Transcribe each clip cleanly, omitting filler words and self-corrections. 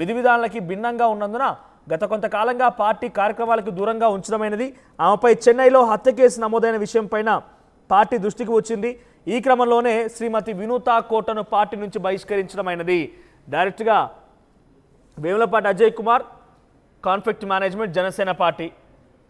విధి విధానాలకి భిన్నంగా ఉన్నందున గత కొంతకాలంగా పార్టీ కార్యక్రమాలకు దూరంగా ఉంచడమైనది. ఆమెపై చెన్నైలో హత్య కేసు నమోదైన విషయంపైన పార్టీ దృష్టికి వచ్చింది. ఈ క్రమంలోనే శ్రీమతి వినూతా కోటను పార్టీ నుంచి బహిష్కరించడమైనది. డైరెక్ట్గా Vemulapati Ajay Kumar, conflict management, Janasena party.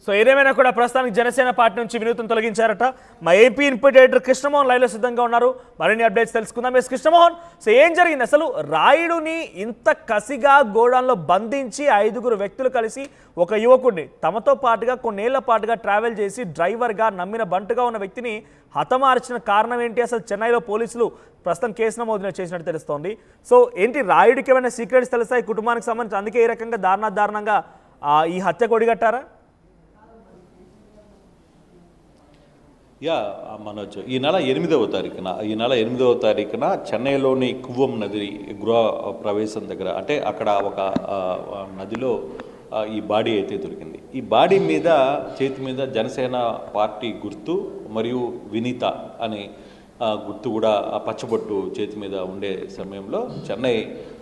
So ఏదేమైనా కూడా ప్రస్తుతానికి జనసేన పార్టీ నుంచి వినూతను తొలగించారట. మా ఏపీ ఇన్పుట్ ఎడిటర్ కృష్ణమోహన్ లైవ్లో సిద్ధంగా ఉన్నారు. మరిన్ని అప్డేట్స్ తెలుసుకుందాం. ఎస్ కృష్ణమోహన్, సో ఏం జరిగింది అసలు? రాయుడుని ఇంత కసిగా గోడౌన్లో బంధించి 5గురు వ్యక్తులు కలిసి ఒక యువకుడిని తమతో పాటుగా కొన్నేళ్ల పాటుగా ట్రావెల్ చేసి డ్రైవర్గా నమ్మిన బంటుగా ఉన్న వ్యక్తిని హతమార్చిన కారణం ఏంటి? అసలు చెన్నైలో పోలీసులు ప్రస్తుతం కేసు నమోదు చేసినట్టు తెలుస్తోంది. సో ఏంటి, రాయుడికి ఏమైనా సీక్రెట్స్ తెలుస్తాయి కుటుంబానికి సంబంధించి? అందుకే ఈ రకంగా దారుణంగా ఈ హత్య కొడిగట్టారా? మనోజ్, ఈ నెల 8వ తారీఖున చెన్నైలోని కువ్వం నది గృహ ప్రవేశం దగ్గర, అంటే అక్కడ ఒక నదిలో ఈ బాడీ అయితే దొరికింది. ఈ బాడీ మీద చేతి మీద జనసేన పార్టీ గుర్తు మరియు వినీత అనే గుర్తు కూడా పచ్చబొట్టు చేతి మీద ఉండే సమయంలో చెన్నై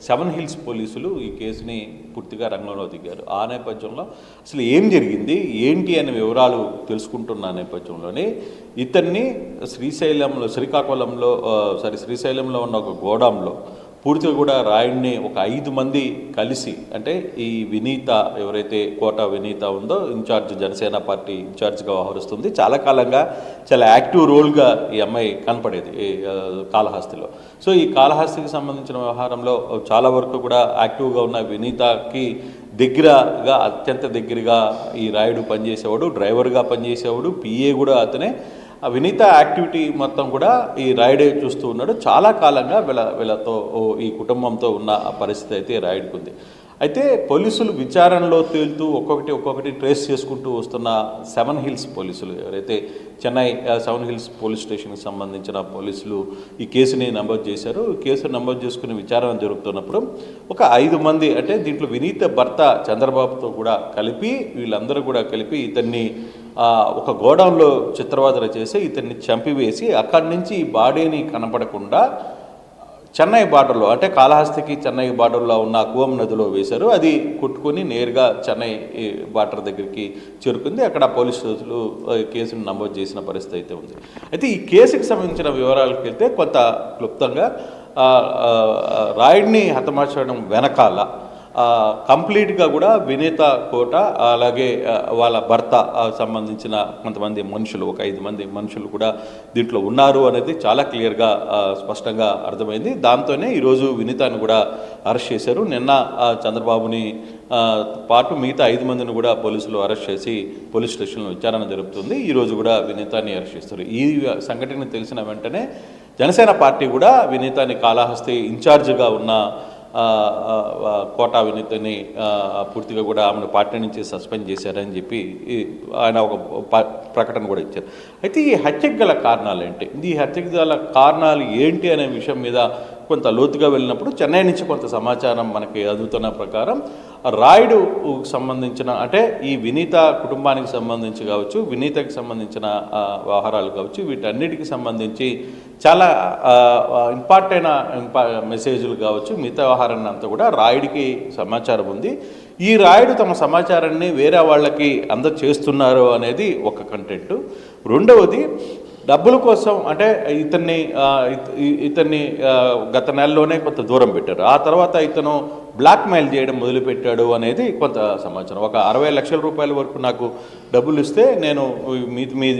7 హిల్స్ పోలీసులు ఈ కేసుని పూర్తిగా రంగంలో దిగారు. ఆ నేపథ్యంలో అసలు ఏం జరిగింది ఏంటి అనే వివరాలు తెలుసుకుంటున్న నేపథ్యంలోనే ఇతన్ని శ్రీశైలంలో ఉన్న ఒక గోడాంలో పూర్తిగా కూడా రాయుడిని ఒక 5 మంది కలిసి, అంటే ఈ వినీత ఎవరైతే కోట వినీత ఉందో జనసేన పార్టీ ఇన్ఛార్జ్గా వ్యవహరిస్తుంది. చాలా కాలంగా చాలా యాక్టివ్ రోల్గా ఈ అమ్మాయి కనపడేది కాళహస్తిలో. సో ఈ కాళహస్తికి సంబంధించిన వ్యవహారంలో చాలా వరకు కూడా యాక్టివ్గా ఉన్న వినీతకి అత్యంత దగ్గరగా ఈ రాయుడు పనిచేసేవాడు, డ్రైవర్గా పనిచేసేవాడు, పిఏ కూడా అతనే. వినీత యాక్టివిటీ మొత్తం కూడా ఈ రాయుడే చూస్తూ ఉన్నాడు. చాలా కాలంగా వీళ్ళతో ఈ కుటుంబంతో ఉన్న పరిస్థితి అయితే రాయుడికి ఉంది. అయితే పోలీసులు విచారణలో తేలుతూ ఒక్కొక్కటి ట్రేస్ చేసుకుంటూ వస్తున్న 7 హిల్స్ పోలీసులు, ఎవరైతే చెన్నై 7 హిల్స్ పోలీస్ స్టేషన్కి సంబంధించిన పోలీసులు ఈ కేసుని నమోదు చేశారు. ఈ కేసు నమోదు చేసుకుని విచారణ జరుగుతున్నప్పుడు ఒక 5 మంది, అంటే దీంట్లో వినీత భర్త చంద్రబాబుతో కూడా కలిపి వీళ్ళందరూ కూడా కలిపి ఇతన్ని ఒక గోడౌన్లో చిత్రవద చేసి ఇతన్ని చంపివేసి అక్కడి నుంచి ఈ బాడీని కనపడకుండా చెన్నై బార్డర్లో, అంటే కాళహస్తికి చెన్నై బార్డర్లో ఉన్న కువం నదిలో వేశారు. అది కొట్టుకొని నేరుగా చెన్నై బార్డర్ దగ్గరికి చేరుకుంది. అక్కడ పోలీసులు కేసును నమోదు చేసిన పరిస్థితి అయితే ఉంది. అయితే ఈ కేసుకి సంబంధించిన వివరాలకు వెళ్తే కొంత క్లుప్తంగా రాయుడిని హతమార్చడం వెనకాల కంప్లీట్గా కూడా వినీత కోట అలాగే వాళ్ళ భర్త సంబంధించిన కొంతమంది మనుషులు, ఒక 5 మంది మనుషులు కూడా దీంట్లో ఉన్నారు అనేది చాలా క్లియర్గా స్పష్టంగా అర్థమైంది. దాంతోనే ఈరోజు వినీతాను కూడా అరెస్ట్ చేశారు. నిన్న చంద్రబాబుని పాటు మిగతా 5 మందిని కూడా పోలీసులు అరెస్ట్ చేసి పోలీస్ స్టేషన్లో విచారణ జరుపుతుంది. ఈరోజు కూడా వినీతాన్ని అరెస్ట్ చేస్తారు. ఈ సంఘటన తెలిసిన వెంటనే జనసేన పార్టీ కూడా వినీతాని కాళహస్తి ఇన్ఛార్జిగా ఉన్న కోటా వినీతని పూర్తిగా కూడా ఆమెను పార్టీ నుంచి సస్పెండ్ చేశారని చెప్పి ఆయన ఒక ప్రకటన కూడా ఇచ్చారు. అయితే ఈ హత్యకు గల కారణాలు ఏంటి, ఈ హత్యకు గల కారణాలు ఏంటి అనే విషయం మీద కొంత లోతుగా వెళ్ళినప్పుడు చెన్నై నుంచి కొంత సమాచారం మనకి అందుతున్న ప్రకారం రాయుడుకు సంబంధించిన, అంటే ఈ వినీత కుటుంబానికి సంబంధించి కావచ్చు, వినీతకి సంబంధించిన వ్యవహారాలు కావచ్చు, వీటన్నిటికి సంబంధించి చాలా ఇంపార్టెంట్ మెసేజ్లు కావచ్చు, మిగతా వ్యవహారాన్ని అంతా కూడా రాయుడికి సమాచారం ఉంది. ఈ రాయుడు తమ సమాచారాన్ని వేరే వాళ్ళకి అందజేస్తున్నారు అనేది ఒక కంటెంట్. రెండవది, డబ్బుల కోసం, అంటే ఇతన్ని గత నెలలోనే కొంత దూరం పెట్టారు. ఆ తర్వాత ఇతను బ్లాక్మెయిల్ చేయడం మొదలుపెట్టాడు అనేది కొంత సమాచారం. ఒక 60 లక్షల రూపాయల వరకు నాకు డబ్బులు ఇస్తే నేను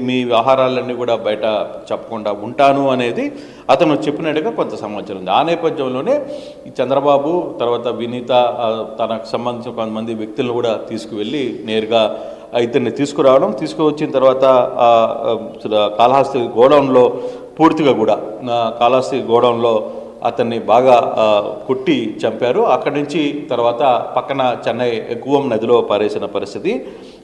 మీ వ్యవహారాలన్నీ కూడా బయట చెప్పకుండా ఉంటాను అనేది అతను చెప్పినట్టుగా కొంత సమాచారం ఉంది. ఆ నేపథ్యంలోనే ఈ చంద్రబాబు తర్వాత వినీత తనకు సంబంధించిన కొంతమంది వ్యక్తులను కూడా తీసుకువెళ్ళి నేరుగా ఇతన్ని తీసుకువచ్చిన తర్వాత కాళహస్తి గోడౌన్లో పూర్తిగా కూడా కాళహస్తి గోడౌన్లో అతన్ని బాగా కొట్టి చంపారు. అక్కడి నుంచి తర్వాత పక్కన చెన్నై కువం నదిలో పారేసిన పరిస్థితి.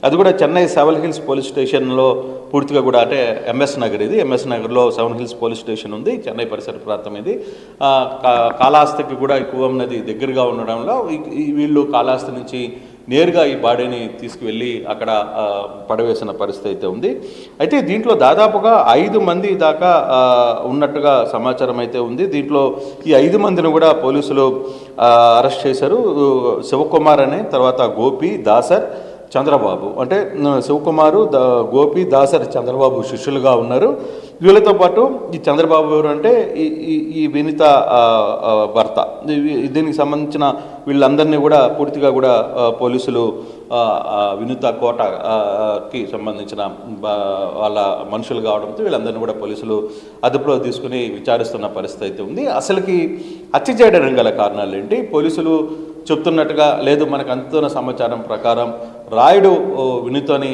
అది కూడా చెన్నై సెవెన్ హిల్స్ పోలీస్ స్టేషన్లో పూర్తిగా కూడా అంటే ఎంఎస్ నగర్, ఇది ఎంఎస్ నగర్లో సెవెన్ హిల్స్ పోలీస్ స్టేషన్ ఉంది, చెన్నై పరిసర ప్రాంతం ఇది. కాళహస్తికి కూడా ఈ కూవం నది దగ్గరగా ఉండడంలో వీళ్ళు కాళహస్తి నుంచి నేరుగా ఈ బాడీని తీసుకువెళ్ళి అక్కడ పడవేసిన పరిస్థితి అయితే ఉంది. అయితే దీంట్లో దాదాపుగా 5 మంది దాకా ఉన్నట్టుగా సమాచారం అయితే ఉంది. దీంట్లో ఈ 5 మందిని కూడా పోలీసులు అరెస్ట్ చేశారు. శివకుమార్ అనే, తర్వాత గోపి, దాసర్, చంద్రబాబు. అంటే శివకుమారు, గోపి, దాసరి చంద్రబాబు శిష్యులుగా ఉన్నారు. వీళ్ళతో పాటు ఈ చంద్రబాబు ఎవరు అంటే ఈ వినీత భర్త. దీనికి సంబంధించిన వీళ్ళందరినీ కూడా పూర్తిగా కూడా పోలీసులు వినీత కోటకి సంబంధించిన వాళ్ళ మనుషులు కావడంతో వీళ్ళందరినీ కూడా పోలీసులు అదుపులో తీసుకుని విచారిస్తున్న పరిస్థితి అయితే ఉంది. అసలుకి హత్య చేయడానికి గల కారణాలు ఏంటి? పోలీసులు చెప్తున్నట్టుగా లేదు, మనకు అందుతున్న సమాచారం ప్రకారం రాయుడు వినీతని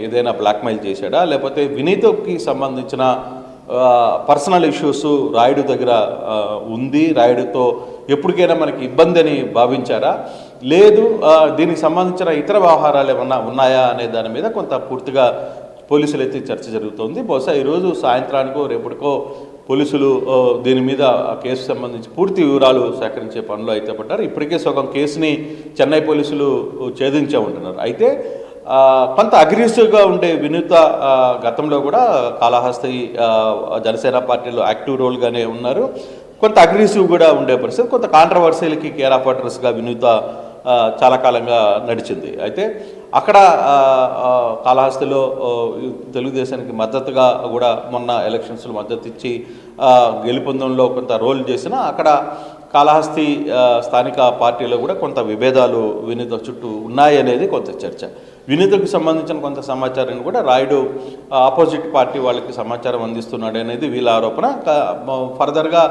ఏదైనా బ్లాక్మెయిల్ చేశాడా, లేకపోతే వినీతకి సంబంధించిన పర్సనల్ ఇష్యూస్ రాయుడు దగ్గర ఉంది, రాయుడుతో ఎప్పటికైనా మనకి ఇబ్బంది అని భావించారా, లేదు దీనికి సంబంధించిన ఇతర వ్యవహారాలు ఏమన్నా ఉన్నాయా అనే దాని మీద కొంత పూర్తిగా పోలీసులు అయితే చర్చ జరుగుతోంది. బహుశా ఈరోజు సాయంత్రానికో రేపటికో పోలీసులు దీని మీద కేసు సంబంధించి పూర్తి వివరాలు సేకరించే పనిలో అయితే పడ్డారు. ఇప్పటికే సగం కేసుని చెన్నై పోలీసులు ఛేదించే ఉంటున్నారు. అయితే కొంత అగ్రెసివ్గా ఉండే వినూత గతంలో కూడా కాళహస్తి జనసేన పార్టీలో యాక్టివ్ రోల్గానే ఉన్నారు. కొంత అగ్రెసివ్ కూడా ఉండే పరిస్థితి, కొంత కాంట్రవర్సీలకి కేర్ ఆఫ్ అడ్రస్గా వినూత చాలా కాలంగా నడిచింది. అయితే అక్కడ కాళహస్తిలో తెలుగుదేశానికి మద్దతుగా కూడా మొన్న ఎలక్షన్స్లో మద్దతు ఇచ్చి గెలుపొందంలో కొంత రోల్ చేసిన అక్కడ కాళహస్తి స్థానిక పార్టీలో కూడా కొంత విభేదాలు వినీత చుట్టూ ఉన్నాయనేది కొంత చర్చ. వినీతకు సంబంధించిన కొంత సమాచారాన్ని కూడా రాయుడు ఆపోజిట్ పార్టీ వాళ్ళకి సమాచారం అందిస్తున్నాడు అనేది వీళ్ళ ఆరోపణ. ఫర్దర్గా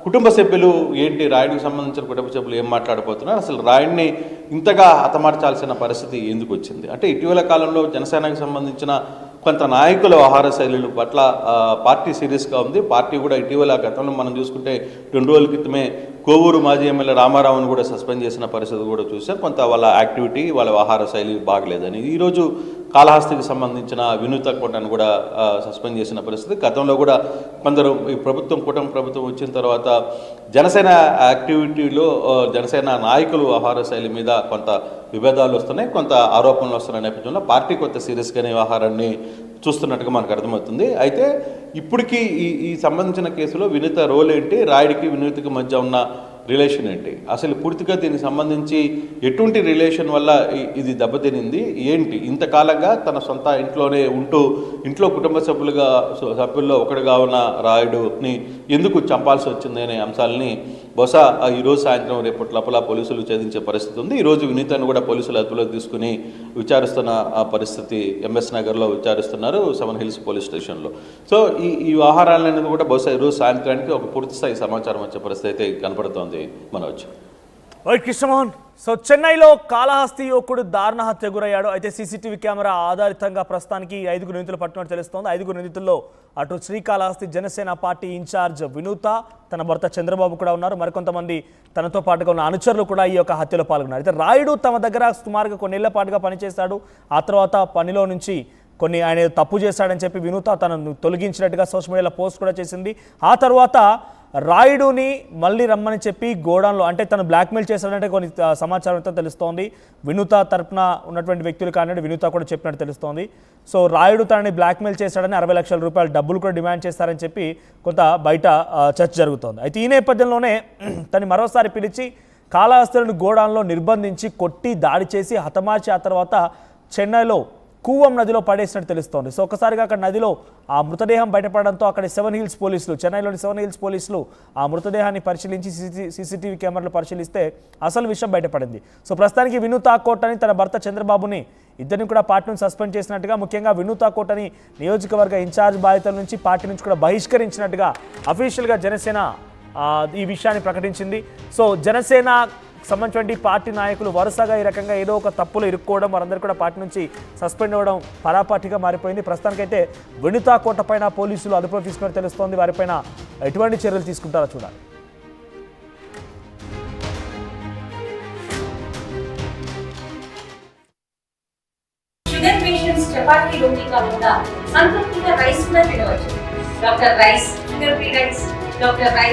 కుటుంబ సభ్యులు ఏంటి, రాయుడికి సంబంధించిన కుటుంబ సభ్యులు ఏం మాట్లాడబోతున్నారు, అసలు రాయుడిని ఇంతగా హతమార్చాల్సిన పరిస్థితి ఎందుకు వచ్చింది అంటే ఇటీవల కాలంలో జనసేనకు సంబంధించిన కొంత నాయకుల వ్యవహార శైలుల పట్ల పార్టీ సీరియస్గా ఉంది. పార్టీ కూడా ఇటీవల గతంలో మనం చూసుకుంటే 2 రోజుల క్రితమే కోవూరు మాజీ ఎమ్మెల్యే రామారావును కూడా సస్పెండ్ చేసిన పరిస్థితి కూడా చూసాం. కొంత వాళ్ళ యాక్టివిటీ, వాళ్ళ వ్యవహార శైలి బాగలేదని ఈరోజు కాళహస్తికి సంబంధించిన వినూత కోటను కూడా సస్పెండ్ చేసిన పరిస్థితి. గతంలో కూడా కొందరు ఈ కుటుంబ ప్రభుత్వం వచ్చిన తర్వాత జనసేన యాక్టివిటీలో జనసేన నాయకులు వ్యవహార శైలి మీద కొంత విభేదాలు వస్తున్నాయి, కొంత ఆరోపణలు వస్తున్న నేపథ్యంలో పార్టీ కొంత సీరియస్గానే వ్యవహారాన్ని చూస్తున్నట్టుగా మనకు అర్థమవుతుంది. అయితే ఇప్పటికీ ఈ సంబంధించిన కేసులో వినూత రోల్ ఏంటి, రాయుడికి వినూతకి మధ్య ఉన్న రిలేషన్ ఏంటి, అసలు పూర్తిగా దీనికి సంబంధించి ఎటువంటి రిలేషన్ వల్ల ఇది దెబ్బతినింది ఏంటి, ఇంతకాలంగా తన సొంత ఇంట్లోనే ఉంటూ ఇంట్లో కుటుంబ సభ్యుల్లో ఒకటిగా ఉన్న రాయుడుని ఎందుకు చంపాల్సి వచ్చింది అనే అంశాలని బహుశా ఈరోజు సాయంత్రం రేపటి లోపల పోలీసులు ఛేదించే పరిస్థితి ఉంది. ఈరోజు వినీతను కూడా పోలీసులు అదుపులోకి తీసుకుని విచారిస్తున్న పరిస్థితి ఎంఎస్ నగర్లో విచారిస్తున్నారు, 7 హిల్స్ పోలీస్ స్టేషన్లో. సో ఈ వ్యవహారాలనేది కూడా బహుశా ఈరోజు సాయంత్రానికి ఒక పూర్తిస్థాయి సమాచారం వచ్చే పరిస్థితి అయితే కనపడుతోంది మనోజ్. కృష్ణమోహన్, సో చెన్నైలో కాళహస్తి యువకుడు దారుణ హత్య గురయ్యాడు. అయితే సీసీటీవీ కెమెరా ఆధారితంగా ప్రస్తుతానికి 5 నిందితులు పట్టినట్టు తెలుస్తోంది. 5 నిందితుల్లో అటు శ్రీకాళహస్తి జనసేన పార్టీ ఇన్ఛార్జ్ వినూత, తన భర్త చంద్రబాబు కూడా ఉన్నారు. మరికొంతమంది తనతో పాటుగా ఉన్న అనుచరులు కూడా ఈ యొక్క హత్యలో పాల్గొన్నారు. అయితే రాయుడు తమ దగ్గర సుమారుగా కొన్నేళ్ల పాటుగా పనిచేశాడు. ఆ తర్వాత పనిలో నుంచి ఆయన తప్పు చేశాడని చెప్పి వినూత తనను తొలగించినట్టుగా సోషల్ మీడియాలో పోస్ట్ కూడా చేసింది. ఆ తర్వాత రాయుడుని మళ్ళీ రమ్మని చెప్పి గోడౌన్లో అంటే తను బ్లాక్మెయిల్ చేశాడంటే కొన్ని సమాచారంతో తెలుస్తోంది. వినూత తరపున ఉన్నటువంటి వ్యక్తులు కానీ వినూత కూడా చెప్పినట్టు తెలుస్తోంది. సో రాయుడు తనని బ్లాక్మెయిల్ చేశాడని 60 లక్షల రూపాయలు డబ్బులు కూడా డిమాండ్ చేస్తారని చెప్పి కొంత బయట చర్చ జరుగుతోంది. అయితే ఈ నేపథ్యంలోనే తను మరోసారి పిలిచి కాళహస్తిని గోడౌన్లో నిర్బంధించి కొట్టి దాడి చేసి హతమార్చి ఆ తర్వాత చెన్నైలో కూవం నదిలో పడేసినట్టు తెలుస్తోంది. సో ఒకసారిగా అక్కడ నదిలో ఆ మృతదేహం బయటపడడంతో అక్కడ 7 హిల్స్ పోలీసులు, చెన్నైలోని 7 హిల్స్ పోలీసులు ఆ మృతదేహాన్ని పరిశీలించి సీసీటీవీ కెమెరాలు పరిశీలిస్తే అసలు విషయం బయటపడింది. సో ప్రస్తుతానికి వినూత కోటని తన భర్త చంద్రబాబుని ఇద్దరిని కూడా పార్టీ నుంచి సస్పెండ్ చేసినట్టుగా, ముఖ్యంగా వినూత కోటని నియోజకవర్గ ఇన్ఛార్జ్ బాధ్యతల నుంచి పార్టీ నుంచి కూడా బహిష్కరించినట్టుగా అఫీషియల్గా జనసేన ఈ విషయాన్ని ప్రకటించింది. సో జనసేన సంబంధించిన పార్టీ నాయకులు వరుసగా ఈ రకంగా ఏదో ఒక తప్పులు ఇరుక్కోవడం, వారందరూ కూడా పార్టీ నుంచి సస్పెండ్ అవ్వడం పరాపాటిగా మారిపోయింది. ప్రస్తుతానికైతే వినూత కోట పైన పోలీసులు అదుపులో తీసుకుని తెలుస్తోంది. వారిపైన ఎటువంటి చర్యలు తీసుకుంటారో చూడాలి. షుగర్ పేషెంట్స్ చపాతీ రోటీ కాకుండా సంతృప్తిగా రైస్ కూడా తినవచ్చు. Doctor rice, sugar free rice, doctor rice.